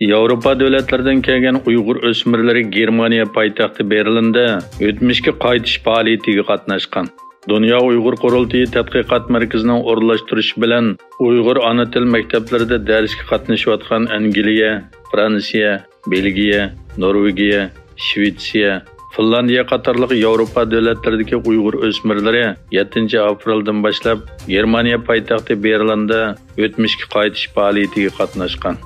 Yevropa davlatlaridan kelgan Uyg'ur o'smirlari Germaniya poytaxti Berlinda o'tmishga qaytish faoliyatiga qatnashgan. Dunyo Uyg'ur qurultiyi tadqiqot markazining o'rnatishtirishi bilan Uyg'ur ona til maktablarida darsga qatnashayotgan Angliya, Fransiya, Belgiya, Norvegiya, Shvetsiya, Finlandiya qatorliq Yevropa davlatlaridagi Uyg'ur o'smirlari 7 apreldan boshlab Germaniya poytaxti Berlinda o'tmishga qaytish faoliyatiga qatnashgan.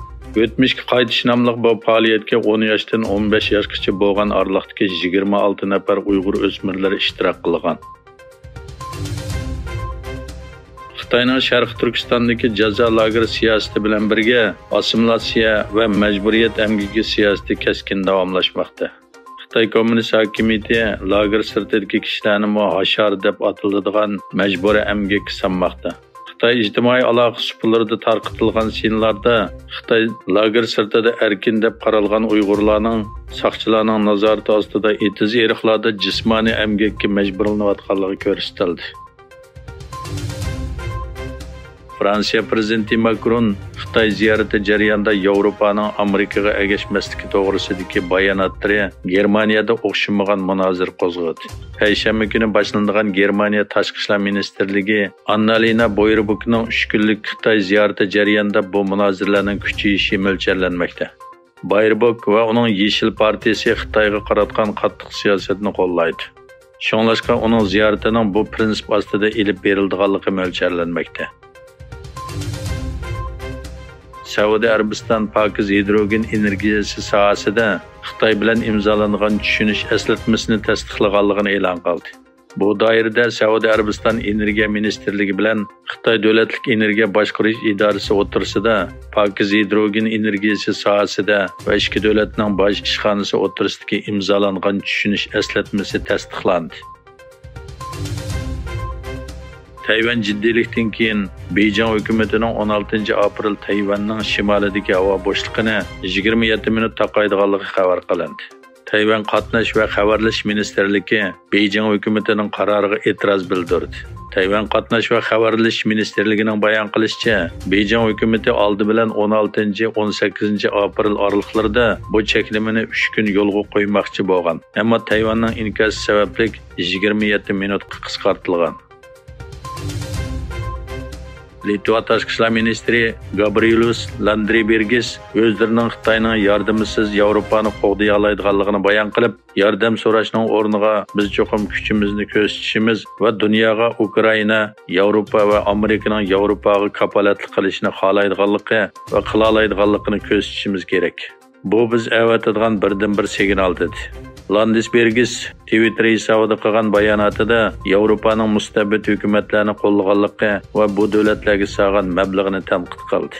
O'tmishga qaytish nomli bu faoliyatga 10 yoshdan 15 yoshgacha bo'lgan oraliqdagi 26 nafar Uyg'ur o'smirlari ishtirok qilgan. Xitoyning Sharq Turkistondagi jazo lageri siyosati bilan birga assimilyatsiya va majburiyat emgigi siyosati keskin davomlashmoqda. Xitoy Kommunist hokimiyati lager sirtidagi kishilarni hashar deb atiladigan majburiy emgakka sanmoqda. Xitoy ijtimoiy aloqa suplarida tarqatilgan sinlarda Xitoy lager sirtida erkin deb qaralgan Uyg'urlarning saqchilarning nazorati ostida etiz eriqlarda jismoniy emgakka majburlanayotganligi ko'rsatildi. Fransiya prezidenti Macron Xitoy ziyorati jarayonida Yevropaning Amerikaga ergashmasligi to'g'risidagi bayonotlari Germaniyada o'xshamagan munozara qo'zg'adi. Payshanba kuni boshlangan Germaniya Tashqi ishlar ministrligi Annalena Baerbockning 3 kunlik Xitoy ziyorati jarayonida bu munozaralarning kuchayishi mo'ljallanmoqda. Baerbock va uning Yeshil partiyasi Xitoyga qaratgan qattiq siyosatni qo'llaydi. Shunlashqa uning ziyoratining bu prinsip ostida ilib berilganligi mo'ljallanmoqda. Saudiya Arabiston pokiz hidrogen energiyasi sohasida Xitoy bilan imzolangan tushunish eslatmasini tasdiqlaganligini e'lon qildi. Bu doirada Saudiya Arabiston energiya ministrligi bilan Xitoy davlatlik energiya boshqarish idorasi o'rtasida pokiz hidrogen energiyasi sohasida va ikki davlatning bosh ishxonasi o'rtasidagi imzolangan tushunish eslatmasi tasdiqlandi. Tayvan jiddiylikdan keyin Beijing hukumatining 16 aprel Tayvanning shimolidagi havo bo'shliqini 27 minut taqaydiganligi xabar qilindi. Tayvan qatnash va xabarlash ministrligi Beijing hukumatining qaroriga e'tiroz bildirdi. Tayvan qatnash va xabarlash ministrligining bayon qilishicha, Beijing hukumati oldi bilan 16-18 aprel oralig'larida bu cheklimani 3 kun yo'lga qo'ymoqchi bo'lgan. Ammo Tayvanning inkosi sababli 27 minutga qisqartirilgan. Litva Tashqi ishlar ministri Gabrielius Landsbergis o'zlarining Xitoyning yordamisiz Yevropani qo'g'day oladiganligini bayon qilib, yordam so'rashning o'rniga biz cho'qim kuchimizni ko'rsatishimiz va dunyoga Ukraina, Yevropa va Amerikaning Yevropaga kapolatlik qilishni xohlaydiganligi va qila oladiganligini ko'rsatishimiz kerak. Bu biz avatadigan birdan-bir signal dedi. Landsbergis Twitter hisobida qilgan bayonotida Yevropaning mustabid hukumatlarini qo'llaganligi va bu davlatlarga solgan mablag'ini tanqid qildi.